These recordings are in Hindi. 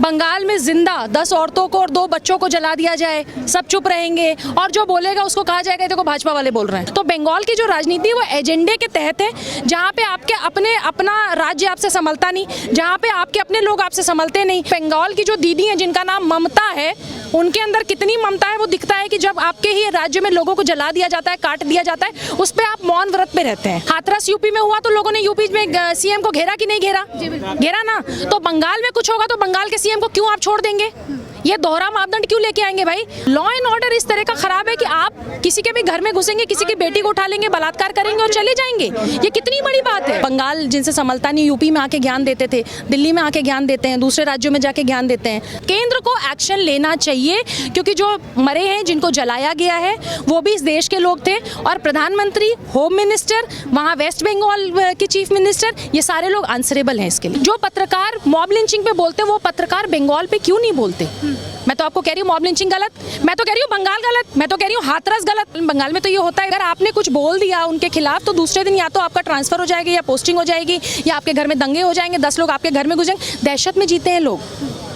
बंगाल में जिंदा 10 औरतों को और 2 बच्चों को जला दिया जाए, सब चुप रहेंगे और जो बोलेगा उसको कहा जाएगा देखो भाजपा वाले बोल रहे हैं। तो बंगाल की जो राजनीति है वो एजेंडे के तहत है, जहाँ पे आपके अपना राज्य आपसे संभलता नहीं, जहाँ पे आपके अपने लोग आपसे संभलते नहीं। बंगाल की जो दीदी है जिनका नाम ममता है, उनके अंदर कितनी ममता है वो दिखता है कि जब आपके ही राज्य में लोगों को जला दिया जाता है, काट दिया जाता है, उस पे आप मौन व्रत पे रहते हैं। हाथरस यूपी में हुआ तो लोगों ने यूपी में सीएम को घेरा कि नहीं घेरा? घेरा ना। तो बंगाल में कुछ होगा तो बंगाल के सीएम को क्यों आप छोड़ देंगे? ये दोहरा मापदंड क्यों लेके आएंगे भाई? लॉ एंड ऑर्डर इस तरह का खराब है कि आप किसी के भी घर में घुसेंगे, किसी की बेटी को उठा लेंगे, बलात्कार करेंगे और चले जाएंगे। ये कितनी बड़ी बात है। बंगाल जिनसे संभलता नहीं, यूपी में आके ज्ञान देते थे, दिल्ली में आके ज्ञान देते हैं, दूसरे राज्यों में जाके ज्ञान देते हैं। केंद्र को एक्शन लेना चाहिए, क्योंकि जो मरे हैं, जिनको जलाया गया है, वो भी इस देश के लोग थे। और प्रधानमंत्री, होम मिनिस्टर, वहाँ वेस्ट बंगाल के चीफ मिनिस्टर, ये सारे लोग आंसरेबल हैं इसके लिए। जो पत्रकार मॉब लिंचिंग पे बोलते, वो पत्रकार बंगाल पे क्यों नहीं बोलते? मैं तो आपको कह रही हूँ मॉब लिंचिंग गलत, मैं तो कह रही हूँ बंगाल गलत, मैं तो कह रही हूँ हाथरस गलत। बंगाल में तो ये होता है, अगर आपने कुछ बोल दिया उनके खिलाफ तो दूसरे दिन या तो आपका ट्रांसफर हो जाएगा या पोस्टिंग हो जाएगी या आपके घर में दंगे हो जाएंगे, 10 लोग आपके घर में घुसेंगे। दहशत में जीते हैं लोग,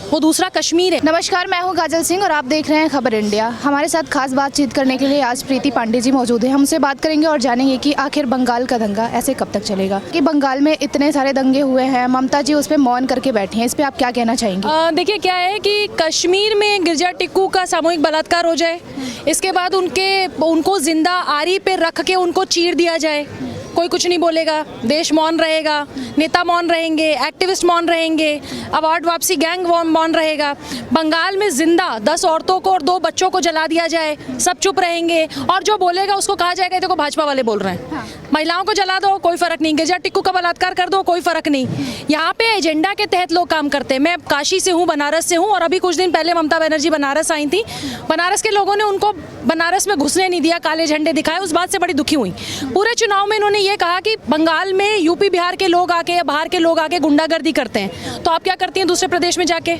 वो दूसरा कश्मीर है। नमस्कार, मैं हूं काजल सिंह और आप देख रहे हैं खबर इंडिया। हमारे साथ खास बातचीत करने के लिए आज प्रीति पांडे जी मौजूद हैं। हमसे बात करेंगे और जानेंगे कि आखिर बंगाल का दंगा ऐसे कब तक चलेगा। कि बंगाल में इतने सारे दंगे हुए हैं, ममता जी उस पर मौन करके बैठी हैं, इस पर आप क्या कहना चाहेंगे? देखिए, क्या है कि कश्मीर में गिरजा टिक्कू का सामूहिक बलात्कार हो जाए, इसके बाद उनको जिंदा आरी पे रख के उनको चीर दिया जाए, कोई कुछ नहीं बोलेगा, देश मौन रहेगा, नेता मौन रहेंगे, एक्टिविस्ट मौन रहेंगे, अवार्ड वापसी गैंग मौन रहेगा। बंगाल में जिंदा 10 औरतों को और 2 बच्चों को जला दिया जाए, सब चुप रहेंगे और जो बोलेगा उसको कहा जाएगा देखो भाजपा वाले बोल रहे हैं। महिलाओं को जला दो, कोई फर्क नहीं, गिरजा टिक्कू का बलात्कार कर दो, कोई फर्क नहीं। यहाँ पे एजेंडा के तहत लोग काम करते हैं। मैं काशी से हूँ, बनारस से हूँ, और अभी कुछ दिन पहले ममता बनर्जी बनारस आई थी। बनारस के लोगों ने उनको बनारस में घुसने नहीं दिया, काले झंडे दिखाए, उस बात से बड़ी दुखी हुई। पूरे चुनाव में इन्होंने ये कहा कि बंगाल में यूपी बिहार के लोग आके या बाहर के लोग आके गुंडागर्दी करते हैं, तो आप क्या करती हैं दूसरे प्रदेश में जाके?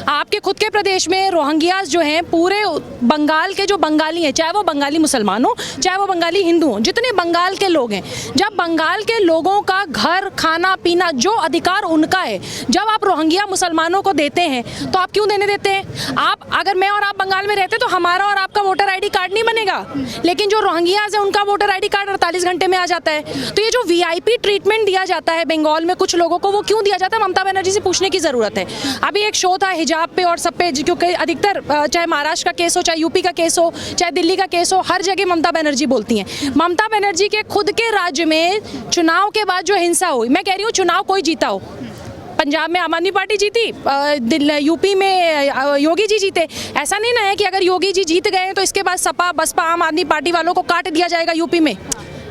आपके खुद के प्रदेश में रोहिंग्यास जो हैं, पूरे बंगाल के जो बंगाली हैं, चाहे वो बंगाली मुसलमान हो, चाहे वो बंगाली हिंदू हो, जितने बंगाल के लोग हैं, जब बंगाल के लोगों का घर, खाना पीना, जो अधिकार उनका है, जब आप रोहिंग्या मुसलमानों को देते हैं तो आप क्यों देने देते हैं? आप, अगर मैं और आप बंगाल में रहते तो हमारा और आपका वोटर ID कार्ड नहीं बनेगा, लेकिन जो रोहिंग्यास है उनका वोटर ID कार्ड 48 घंटे में आ जाता है। तो ये जो VIP ट्रीटमेंट दिया जाता है बंगाल में कुछ लोगों को, वो क्यों दिया जाता है? ममता बनर्जी से पूछने की जरूरत है। अभी एक शो था हिजाब पे और सब पे, क्योंकि अधिकतर चाहे महाराष्ट्र का केस हो, चाहे यूपी का केस हो, चाहे दिल्ली का केस हो, हर जगह ममता बनर्जी बोलती हैं। ममता बनर्जी के खुद के राज्य में चुनाव के बाद जो हिंसा हुई, मैं कह रही हूँ चुनाव कोई जीता हो, पंजाब में आम आदमी पार्टी जीती, यूपी में योगी जी जीते, ऐसा नहीं ना है कि अगर योगी जी जीत गए तो इसके बाद सपा बसपा आम आदमी पार्टी वालों को काट दिया जाएगा यूपी में।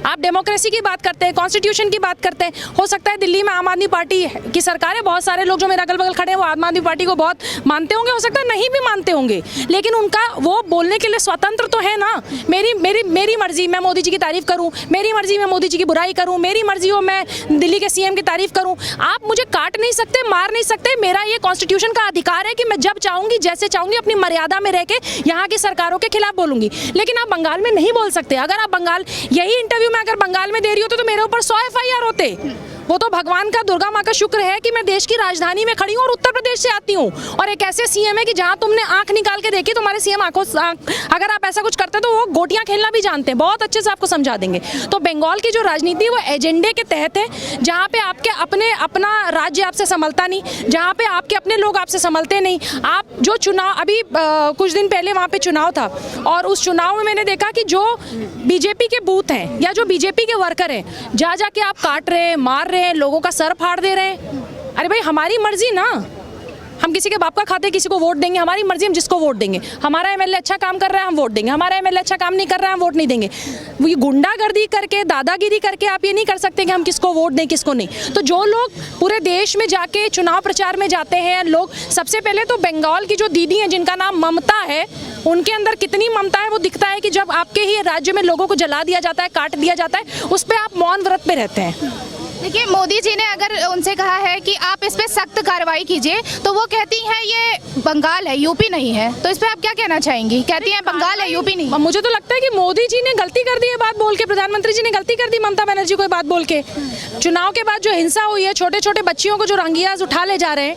आप डेमोक्रेसी की बात करते हैं, कॉन्स्टिट्यूशन की बात करते हैं। हो सकता है दिल्ली में आम आदमी पार्टी की सरकार है, बहुत सारे लोग जो मेरे अगल बगल खड़े हैं वो आम आदमी पार्टी को बहुत मानते होंगे, हो सकता है नहीं भी मानते होंगे, लेकिन उनका वो बोलने के लिए स्वतंत्र तो है ना। मेरी मर्जी मैं मोदी जी की तारीफ करूं, मेरी मर्जी मैं मोदी जी की बुराई करूं, मेरी मर्जी हो मैं दिल्ली के CM की तारीफ करूं। आप मुझे काट नहीं सकते, मार नहीं सकते। मेरा ये कॉन्स्टिट्यूशन का अधिकार है कि मैं जब चाहूंगी, जैसे चाहूंगी, अपनी मर्यादा में रह के यहाँ की सरकारों के खिलाफ बोलूंगी। लेकिन आप बंगाल में नहीं बोल सकते। अगर आप बंगाल, यही इंटरव्यू मैं अगर बंगाल में दे रही होती तो मेरे ऊपर 100 FIR होते। वो तो भगवान का, दुर्गा माँ का शुक्र है कि मैं देश की राजधानी में खड़ी हूँ और उत्तर प्रदेश से आती हूँ, और एक ऐसे CM है कि जहाँ तुमने आंख निकाल के देखी, तुम्हारे CM आंखों, अगर आप ऐसा कुछ करते तो वो गोटियां खेलना भी जानते हैं, बहुत अच्छे से आपको समझा देंगे। तो बंगाल की जो राजनीति है वो एजेंडे के तहत है, जहाँ पे आपके अपना राज्य आपसे संभलता नहीं, जहाँ पे आपके अपने लोग आपसे संभलते नहीं। आप जो चुनाव, अभी कुछ दिन पहले वहाँ पे चुनाव था, और उस चुनाव में मैंने देखा कि जो BJP के बूथ हैं या जो BJP के वर्कर हैं, जा जाके आप काट रहे हैं, मार रहे हैं, लोगों का सर फाड़ दे रहे हैं। अरे भाई, हमारी मर्जी ना, हम किसी के बाप का खाते किसी को वोट देंगे, हमारी मर्जी, हम जिसको वोट देंगे। हमारा MLA अच्छा काम कर रहा है हम वोट देंगे, हमारा MLA अच्छा काम नहीं कर रहा है हम वोट नहीं देंगे। वो गुंडागर्दी करके, दादागिरी करके आप ये नहीं कर सकते कि हम किसको वोट दें किसको नहीं। तो जो लोग पूरे देश में जाके चुनाव प्रचार में जाते हैं लोग, सबसे पहले तो बंगाल की जो दीदी हैं जिनका नाम ममता है, उनके अंदर कितनी ममता है वो दिखता है कि जब आपके ही राज्य में लोगों को जला दिया जाता है, काट दिया जाता है, उस पर आप मौन व्रत पे रहते हैं। देखिए, मोदी जी ने अगर उनसे कहा है कि आप इस पे सख्त कार्रवाई कीजिए, तो वो कहती हैं ये बंगाल है, यूपी नहीं है। तो इस पे आप क्या कहना चाहेंगी? कहती हैं बंगाल है, यूपी नहीं। मुझे तो लगता है कि मोदी जी ने गलती कर दी है बात बोल के, प्रधानमंत्री जी ने गलती कर दी ममता बनर्जी को बात बोल के। चुनाव के बाद जो हिंसा हुई है, छोटे छोटे बच्चियों को जो रोहिंग्यास उठा ले जा रहे हैं,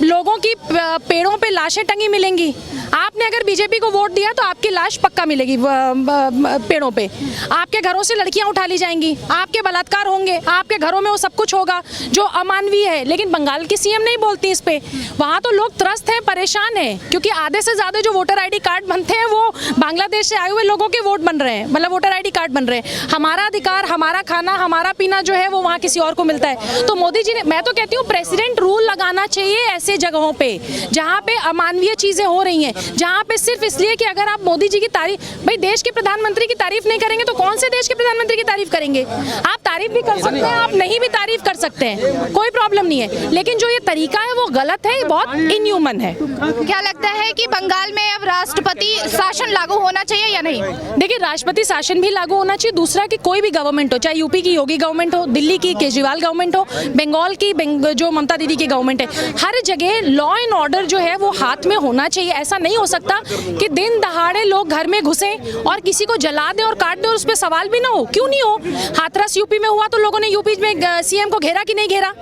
लोगों की पेड़ों पे लाशें टंगी मिलेंगी। आपने अगर बीजेपी को वोट दिया तो आपकी लाश पक्का मिलेगी पेड़ों पे। आपके घरों से लड़कियां उठा ली जाएंगी, आपके बलात्कार होंगे, आपके घरों में वो सब कुछ होगा जो अमानवीय है। लेकिन बंगाल की सीएम नहीं बोलती इस पे। वहाँ तो लोग त्रस्त हैं, परेशान हैं, क्योंकि आधे से ज़्यादा जो वोटर ID कार्ड बनते हैं वो बांग्लादेश से आए हुए लोगों के वोट बन रहे हैं, मतलब वोटर ID कार्ड बन रहे हैं। हमारा अधिकार, हमारा खाना, हमारा पीना जो है वो वहाँ किसी और को मिलता है। तो मोदी जी ने, मैं तो कहती हूँ प्रेसिडेंट रूल लगाना चाहिए ऐसे जगहों पे जहाँ पे अमानवीय चीज़ें हो रही हैं, जहाँ पे सिर्फ इसलिए कि अगर आप मोदी जी की तारीफ, भाई देश के प्रधानमंत्री की तारीफ नहीं करेंगे तो कौन से देश के प्रधानमंत्री की तारीफ करेंगे? आप तारीफ भी कर सकते हैं, आप नहीं भी तारीफ कर सकते हैं, कोई प्रॉब्लम नहीं है। लेकिन जो ये तरीका है वो गलत है, बहुत इनह्यूमन है। क्या लगता है कि बंगाल में अब राष्ट्रपति शासन लागू होना चाहिए या नहीं? देखिए, राष्ट्रपति शासन भी लागू होना चाहिए। दूसरा कि कोई भी गवर्नमेंट हो, चाहे यूपी की योगी गवर्नमेंट हो, दिल्ली की केजरीवाल गवर्नमेंट हो, बंगाल की जो ममता दीदी की गवर्नमेंट है, हर जगह लॉ एंड ऑर्डर जो है वो हाथ में होना चाहिए। ऐसा नहीं हो सकता कि दिन दहाड़े लोग घर में घुसे और किसी को जला दें और काट दें और उस पर सवाल भी ना हो। क्यों नहीं हो? हाथरस यूपी में हुआ तो लोगों ने यूपी में सीएम को घेरा कि नहीं घेरा?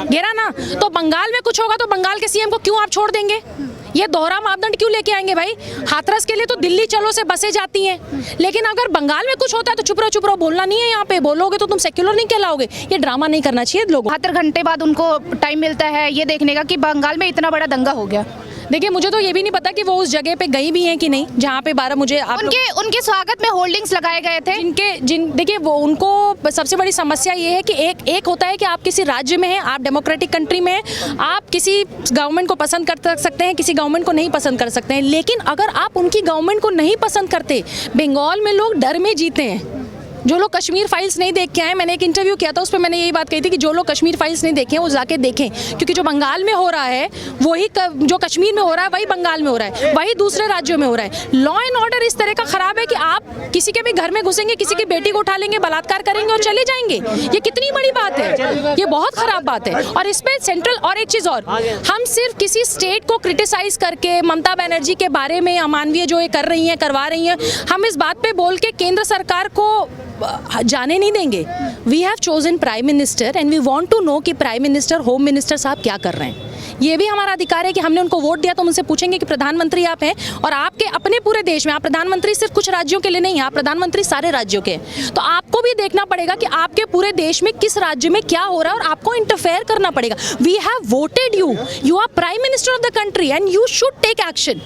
घेरा ना। तो बंगाल में कुछ होगा तो बंगाल के सीएम को क्यों आप छोड़ देंगे? ये दोहरा मापदंड क्यों लेके आएंगे भाई? हाथरस के लिए तो दिल्ली चलो से बसें जाती हैं, लेकिन अगर बंगाल में कुछ होता है तो चुप रहो, बोलना नहीं है। यहाँ पे बोलोगे तो तुम सेक्युलर नहीं कहलाओगे। ये ड्रामा नहीं करना चाहिए लोगों। 72 घंटे बाद उनको टाइम मिलता है ये देखने का कि बंगाल में इतना बड़ा दंगा हो गया। देखिए, मुझे तो ये भी नहीं पता कि वो उस जगह पे गई भी हैं कि नहीं जहाँ पे 12 मुझे आप उनके स्वागत में होल्डिंग्स लगाए गए थे। देखिए, वो उनको सबसे बड़ी समस्या ये है कि एक होता है कि आप किसी राज्य में हैं, आप डेमोक्रेटिक कंट्री में हैं, आप किसी गवर्नमेंट को पसंद कर सकते हैं, किसी गवर्नमेंट को नहीं पसंद कर सकते हैं। लेकिन अगर आप उनकी गवर्नमेंट को नहीं पसंद करते, बंगाल में लोग डर में जीते हैं। जो लोग कश्मीर फाइल्स नहीं देख के आए, मैंने एक इंटरव्यू किया था, उस पर मैंने यही बात कही थी कि जो लोग कश्मीर फाइल्स नहीं देखे वो जाके देखें, क्योंकि जो बंगाल में हो रहा है वही जो कश्मीर में हो रहा है वही बंगाल में हो रहा है, वही दूसरे राज्यों में हो रहा है। लॉ एंड ऑर्डर इस तरह का खराब है कि आप किसी के भी घर में घुसेंगे, किसी की बेटी को उठा लेंगे, बलात्कार करेंगे और चले जाएंगे। ये कितनी बड़ी बात है, ये बहुत खराब बात है। और इस पर सेंट्रल, और एक चीज़ और, हम सिर्फ किसी स्टेट को क्रिटिसाइज करके ममता बनर्जी के बारे में अमानवीय जो ये कर रही हैं, करवा रही हैं, हम इस बात पे बोल के केंद्र सरकार को जाने नहीं देंगे। We have chosen prime minister and we want to know कि प्राइम मिनिस्टर, होम मिनिस्टर साहब क्या कर रहे हैं। ये भी हमारा अधिकार है कि हमने उनको वोट दिया तो हम उनसे पूछेंगे कि प्रधानमंत्री आप हैं और आपके अपने पूरे देश में, आप प्रधानमंत्री सिर्फ कुछ राज्यों के लिए नहीं, आप प्रधानमंत्री सारे राज्यों के, तो आपको भी देखना पड़ेगा कि आपके पूरे देश में किस राज्य में क्या हो रहा है और आपको इंटरफेयर करना पड़ेगा। We have voted you, you are prime minister of the country and you should take action.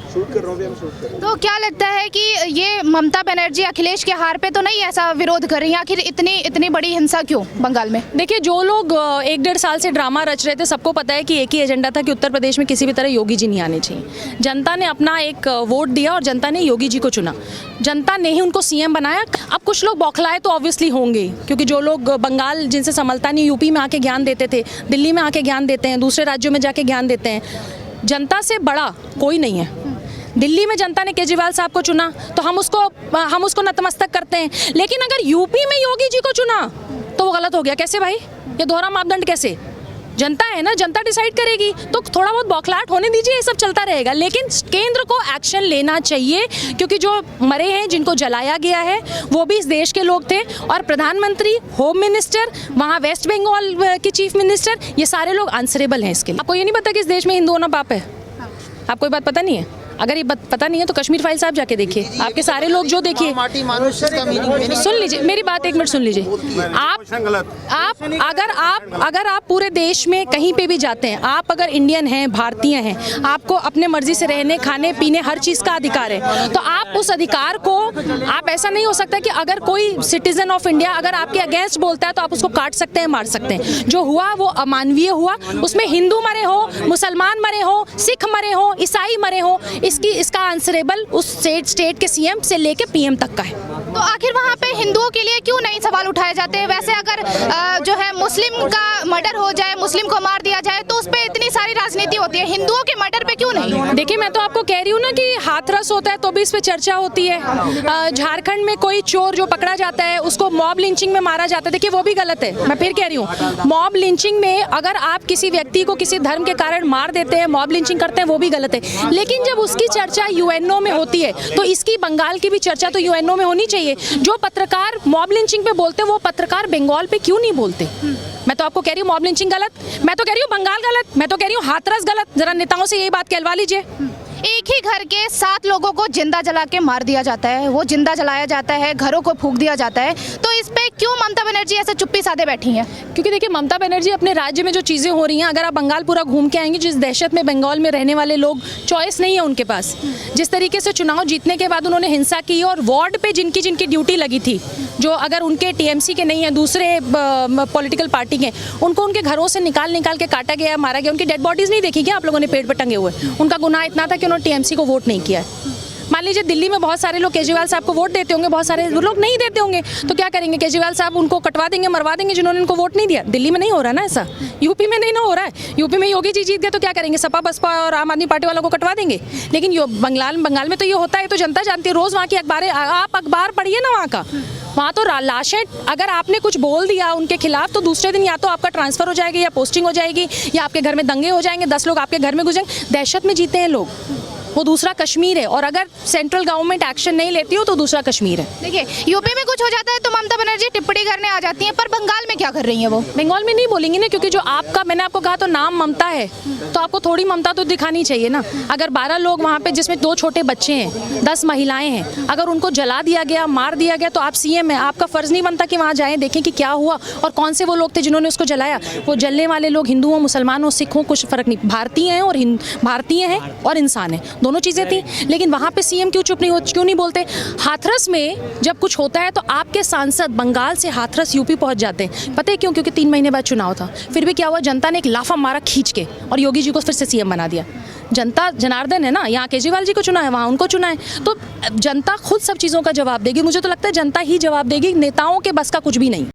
तो क्या लगता है कि ये ममता बनर्जी अखिलेश के हार पे तो नहीं ऐसा विरोध कर रही है? आखिर इतनी बड़ी हिंसा क्यों बंगाल में? देखिए, जो लोग 1-1.5 साल से ड्रामा रच रहे थे, सबको पता है कि एक ही एजेंडा था कि उत्तर प्रदेश में किसी भी तरह योगी जी नहीं आने चाहिए। जनता ने अपना एक वोट दिया और जनता ने योगी जी को चुना, जनता ने ही उनको सीएम बनाया। अब कुछ लोग बौखलाए तो ऑब्वियसली होंगे, क्योंकि जो लोग बंगाल जिनसे संभलता नहीं, यूपी में आके ज्ञान देते थे, दिल्ली में आके ज्ञान देते हैं, दूसरे राज्यों में जाके ज्ञान देते हैं। जनता से बड़ा कोई नहीं है। दिल्ली में जनता ने केजरीवाल साहब को चुना तो हम उसको नतमस्तक करते हैं, लेकिन अगर यूपी में योगी जी को चुना तो वो गलत हो गया। कैसे भाई? ये दोहरा मापदंड कैसे? जनता है ना, जनता डिसाइड करेगी, तो थोड़ा बहुत बौखलाहट होने दीजिए, ये सब चलता रहेगा। लेकिन केंद्र को एक्शन लेना चाहिए, क्योंकि जो मरे हैं, जिनको जलाया गया है, वो भी इस देश के लोग थे, और प्रधानमंत्री, होम मिनिस्टर, वहाँ वेस्ट बंगाल के चीफ मिनिस्टर, ये सारे लोग आंसरेबल हैं इसके लिए। आपको ये नहीं पता कि इस देश में हिंदू होना पाप है? आपको ये बात पता नहीं है? अगर ये पता नहीं है तो कश्मीर फाइल्स आप जाके देखिए, आपके सारे लोग जो देखिए, सुन लीजिए मेरी बात, एक मिनट सुन लीजिए। अगर आप पूरे देश में कहीं पे भी जाते हैं, आप अगर इंडियन हैं, भारतीय हैं, आपको अपने मर्जी से रहने, खाने, पीने, हर चीज़ का अधिकार है, तो आप उस अधिकार को, आप ऐसा नहीं हो सकता कि अगर कोई सिटीजन ऑफ इंडिया अगर आपके अगेंस्ट बोलता है तो आप उसको काट सकते हैं, मार सकते हैं। जो हुआ वो अमानवीय हुआ, उसमें हिंदू मरे हो, मुसलमान मरे हो, सिख मरे हो, ईसाई मरे हो, इसका आंसरेबल उस स्टेट के सीएम से लेके पीएम तक का है। तो आखिर वहाँ पे हिंदुओं के लिए क्यों नहीं सवाल उठाए जाते हैं? वैसे अगर जो है मुस्लिम का मर्डर हो जाए, मुस्लिम को मार दिया जाए, तो उस पर इतनी सारी राजनीति होती है, हिंदुओं के मर्डर पे क्यों नहीं? देखिए, मैं तो आपको कह रही हूँ ना कि हाथरस होता है तो भी इस पे चर्चा होती है। झारखंड में कोई चोर जो पकड़ा जाता है उसको मॉब लिंचिंग में मारा जाता है, देखिए वो भी गलत है। मैं फिर कह रही हूँ, मॉब लिंचिंग में अगर आप किसी व्यक्ति को किसी धर्म के कारण मार देते हैं, मॉब लिंचिंग करते हैं, वो भी गलत है। लेकिन जब उसकी चर्चा यूएनओ में होती है तो इसकी बंगाल की भी चर्चा तो यूएनओ में होनी चाहिए। जो पत्रकार मॉब लिंचिंग पे बोलते हैं वो पत्रकार बंगाल पे क्यों नहीं बोलते? मैं तो आपको कह रही हूँ मॉब लिंचिंग गलत, मैं तो कह रही हूँ बंगाल गलत, मैं तो कह रही हूँ हाथरस गलत। जरा नेताओं से यही बात कहलवा लीजिए। एक ही घर के 7 लोगों को जिंदा जला के मार दिया जाता है, वो जिंदा जलाया जाता है, घरों को फूंक दिया जाता है, तो इस पे क्यों ममता बनर्जी ऐसे चुप्पी साधे बैठी हैं? क्योंकि देखिए ममता बनर्जी अपने राज्य में जो चीज़ें हो रही हैं, अगर आप बंगाल पूरा घूम के आएंगे, जिस दहशत में बंगाल में रहने वाले लोग, चॉइस नहीं है उनके पास। जिस तरीके से चुनाव जीतने के बाद उन्होंने हिंसा की और वार्ड पे जिनकी जिनकी ड्यूटी लगी थी, जो अगर उनके टीएमसी के नहीं है, दूसरे पॉलिटिकल पार्टी के, उनको उनके घरों से निकाल के काटा गया, मारा गया। उनकी डेड बॉडीज़ नहीं देखी क्या आप लोगों ने पेड़ पर टंगे हुए? उनका गुनाह इतना था कि उन्होंने टीएमसी को वोट नहीं किया है। मान लीजिए दिल्ली में बहुत सारे लोग केजरीवाल साहब को वोट देते होंगे, बहुत सारे लोग नहीं देते होंगे, तो क्या करेंगे? केजरीवाल साहब उनको कटवा देंगे, मरवा देंगे जिन्होंने उनको वोट नहीं दिया। दिल्ली में नहीं हो रहा ना ऐसा, यूपी में नहीं ना हो रहा है। यूपी में योगी जी जीत गए तो क्या करेंगे? सपा बसपा और आम आदमी पार्टी वालों को कटवा देंगे। लेकिन बंगाल में तो ये होता है, तो जनता जानती है। रोज़ वहाँ की अखबारें, आप अखबार पढ़िए ना वहाँ का, वहाँ तो लाशें, अगर आपने कुछ बोल दिया उनके खिलाफ तो दूसरे दिन या तो आपका ट्रांसफ़र हो जाएगा या पोस्टिंग हो जाएगी, या आपके घर में दंगे हो जाएंगे, 10 लोग आपके घर में घुसेंगे। दहशत में जीते हैं लोग। वो दूसरा कश्मीर है, और अगर सेंट्रल गवर्नमेंट एक्शन नहीं लेती हो तो दूसरा कश्मीर है। देखिए यूपी में कुछ हो जाता है तो ममता बनर्जी टिप्पणी करने आ जाती हैं, पर बंगाल में क्या कर रही हैं वो? बंगाल में नहीं बोलेंगी ना, क्योंकि जो आपका, मैंने आपको कहा तो नाम ममता है, तो आपको थोड़ी ममता तो दिखानी चाहिए ना। अगर 12 लोग वहाँ पे, जिसमें 2 छोटे बच्चे हैं, 10 महिलाएं हैं, अगर उनको जला दिया गया, मार दिया गया, तो आप सीएम हैं, आपका फर्ज नहीं बनता कि वहाँ जाएं, देखें कि क्या हुआ और कौन से वो लोग थे जिन्होंने उसको जलाया? वो जलने वाले लोग हिंदू हो, मुसलमान हो, सिख हो, कुछ फर्क नहीं, भारतीय हैं और इंसान हैं, दोनों चीज़ें थी। लेकिन वहाँ पे सीएम क्यों नहीं बोलते? हाथरस में जब कुछ होता है तो आपके सांसद बंगाल से हाथरस यूपी पहुँच जाते हैं। पता है क्यों? क्योंकि 3 महीने बाद चुनाव था। फिर भी क्या हुआ? जनता ने एक लाफा मारा खींच के और योगी जी को फिर से सीएम बना दिया। जनता जनार्दन है ना, यहाँ केजरीवाल जी को चुना है, वहाँ उनको चुना है, तो जनता खुद सब चीज़ों का जवाब देगी। मुझे तो लगता है जनता ही जवाब देगी, नेताओं के बस का कुछ भी नहीं।